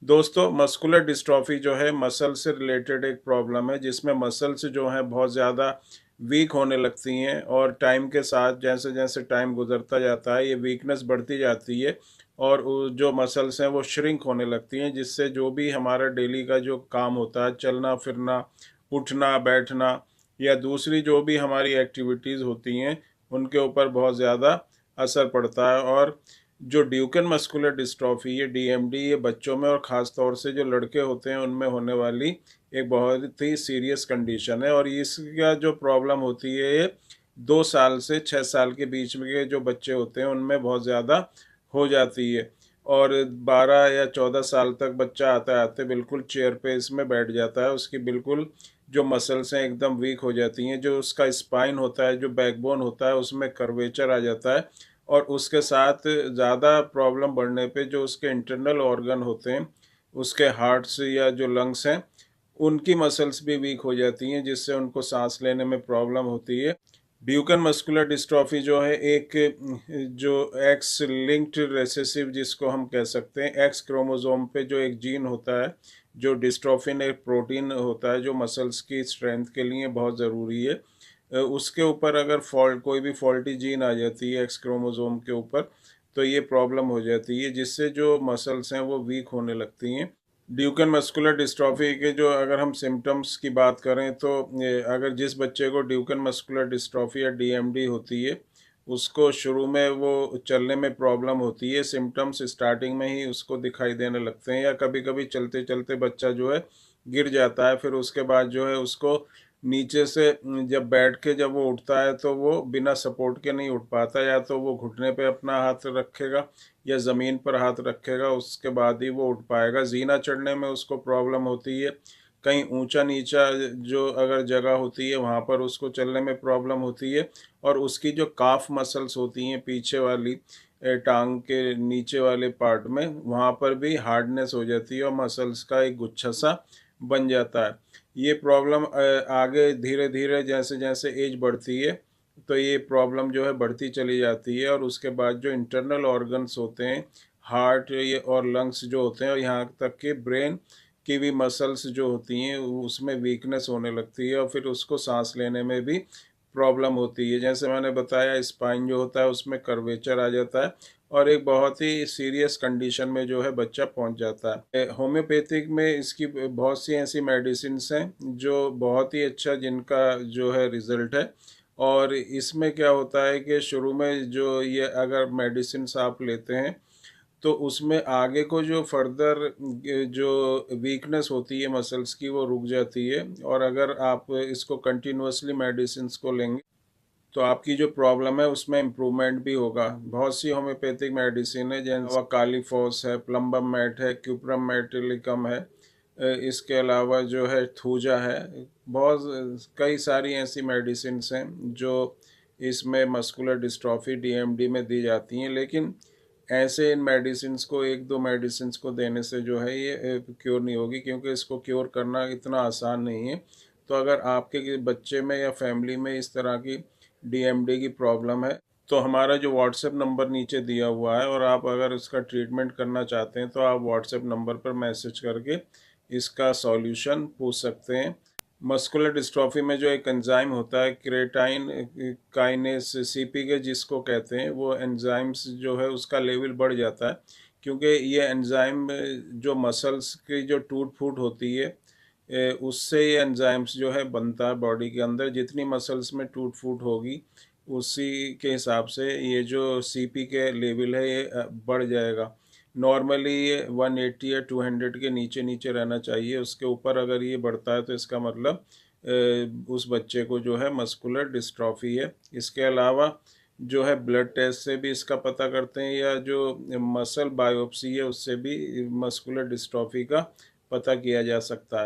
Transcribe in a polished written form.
दोस्तों, muscular dystrophy जो है मसल से रिलेटेड एक प्रॉब्लम है जिसमें मसल्स जो हैं बहुत ज़्यादा वीक होने लगती हैं और टाइम के साथ जैसे जैसे टाइम गुजरता जाता है ये वीकनेस बढ़ती जाती है और जो मसल्स हैं वो श्रिंक होने लगती हैं, जिससे जो भी हमारा डेली का जो काम होता है, चलना फिरना, उठना बैठना या दूसरी जो भी हमारी एक्टिविटीज़ होती हैं उनके ऊपर बहुत ज़्यादा असर पड़ता है। और जो ड्यूकेन मस्कुलर डिस्ट्रॉफी ये डीएमडी ये बच्चों में और ख़ास तौर से जो लड़के होते हैं उनमें होने वाली एक बहुत ही सीरियस कंडीशन है। और इसका जो प्रॉब्लम होती है ये 2 साल से 6 साल के बीच में के जो बच्चे होते हैं उनमें बहुत ज़्यादा हो जाती है। और 12 या 14 साल तक बच्चा आते आते बिल्कुल चेयर पे इसमें बैठ जाता है, उसकी बिल्कुल जो मसल्स हैं एकदम वीक हो जाती हैं, जो उसका स्पाइन होता है, जो बैकबोन होता है उसमें कर्वेचर आ जाता है। और उसके साथ ज़्यादा प्रॉब्लम बढ़ने पे जो उसके इंटरनल ऑर्गन होते हैं, उसके हार्ट्स या जो लंग्स हैं, उनकी मसल्स भी वीक हो जाती हैं, जिससे उनको सांस लेने में प्रॉब्लम होती है। ड्यूकन मस्कुलर डिस्ट्रॉफी जो है एक जो एक्स लिंक्ड रेसेसिव जिसको हम कह सकते हैं, एक्स क्रोमोसोम पे जो एक जीन होता है, जो डिस्ट्रोफिन एक प्रोटीन होता है जो मसल्स की स्ट्रेंथ के लिए बहुत ज़रूरी है। उसके ऊपर अगर फॉल्ट कोई भी फॉल्टी जीन आ जाती है एक्स क्रोमोसोम के ऊपर, तो ये प्रॉब्लम हो जाती है, जिससे जो मसल्स हैं वो वीक होने लगती हैं। ड्यूकन मस्कुलर डिस्ट्रॉफी के जो अगर हम सिम्टम्स की बात करें तो अगर जिस बच्चे को ड्यूकन मस्कुलर डिस्ट्रॉफी या डीएमडी होती है, उसको शुरू में वो चलने में प्रॉब्लम होती है, सिम्टम्स स्टार्टिंग में ही उसको दिखाई देने लगते हैं, या कभी कभी चलते चलते बच्चा जो है गिर जाता है, फिर उसके बाद जो है उसको नीचे से जब बैठ के जब वो उठता है तो वो बिना सपोर्ट के नहीं उठ पाता, या तो वो घुटने पे अपना हाथ रखेगा या ज़मीन पर हाथ रखेगा, उसके बाद ही वो उठ पाएगा। जीना चढ़ने में उसको प्रॉब्लम होती है, कहीं ऊंचा नीचा जो अगर जगह होती है वहाँ पर उसको चलने में प्रॉब्लम होती है। और उसकी जो काफ मसल्स होती हैं पीछे वाली टांग के नीचे वाले पार्ट में, वहाँ पर भी हार्डनेस हो जाती है और मसल्स का एक गुच्छा सा बन जाता है। ये प्रॉब्लम आगे धीरे धीरे जैसे जैसे एज बढ़ती है तो ये प्रॉब्लम जो है बढ़ती चली जाती है, और उसके बाद जो इंटरनल ऑर्गन्स होते हैं, हार्ट ये और लंग्स जो होते हैं, और यहाँ तक कि ब्रेन की भी मसल्स जो होती हैं उसमें वीकनेस होने लगती है और फिर उसको सांस लेने में भी प्रॉब्लम होती है। जैसे मैंने बताया, स्पाइन जो होता है उसमें कर्वेचर आ जाता है और एक बहुत ही सीरियस कंडीशन में जो है बच्चा पहुंच जाता है। होम्योपैथिक में इसकी बहुत सी ऐसी मेडिसिन हैं जो बहुत ही अच्छा जिनका जो है रिजल्ट है। और इसमें क्या होता है कि शुरू में जो ये अगर मेडिसिन आप लेते हैं तो उसमें आगे को जो फर्दर जो वीकनेस होती है मसल्स की वो रुक जाती है। और अगर आप इसको कंटिन्यूअसली मेडिसिन को लेंगे तो आपकी जो प्रॉब्लम है उसमें इम्प्रूवमेंट भी होगा। बहुत सी होम्योपैथिक मेडिसिन है, जैसे कालीफॉस है, प्लम्बम मेट है, क्यूप्रम मेटिलिकम है, इसके अलावा जो है थूजा है। बहुत कई सारी ऐसी मेडिसिन हैं जो इसमें मस्कुलर डिस्ट्रॉफी डीएमडी में दी जाती हैं, लेकिन ऐसे इन मेडिसिन्स को एक दो मेडिसिन्स को देने से जो है ये क्योर नहीं होगी, क्योंकि इसको क्योर करना इतना आसान नहीं है। तो अगर आपके बच्चे में या फैमिली में इस तरह की डीएमडी की प्रॉब्लम है तो हमारा जो व्हाट्सएप नंबर नीचे दिया हुआ है, और आप अगर इसका ट्रीटमेंट करना चाहते हैं तो आप व्हाट्सएप नंबर पर मैसेज करके इसका सॉल्यूशन पूछ सकते हैं। मस्कुलर डिस्ट्रॉफी में जो एक एंजाइम होता है क्रेटाइन काइनेस सीपीके जिसको कहते हैं, वो एंजाइम्स जो है उसका लेवल बढ़ जाता है, क्योंकि ये एंजाइम जो मसल्स की जो टूट फूट होती है उससे ये एंजाइम्स जो है बनता है बॉडी के अंदर। जितनी मसल्स में टूट फूट होगी उसी के हिसाब से ये जो सीपी के लेवल है ये बढ़ जाएगा। नॉर्मली ये 180 या 200 के नीचे नीचे रहना चाहिए, उसके ऊपर अगर ये बढ़ता है तो इसका मतलब उस बच्चे को जो है मस्कुलर डिस्ट्रॉफी है। इसके अलावा जो है ब्लड टेस्ट से भी इसका पता करते हैं, या जो मसल बायोप्सी है उससे भी मस्कुलर डिस्ट्रॉफी का पता किया जा सकता है।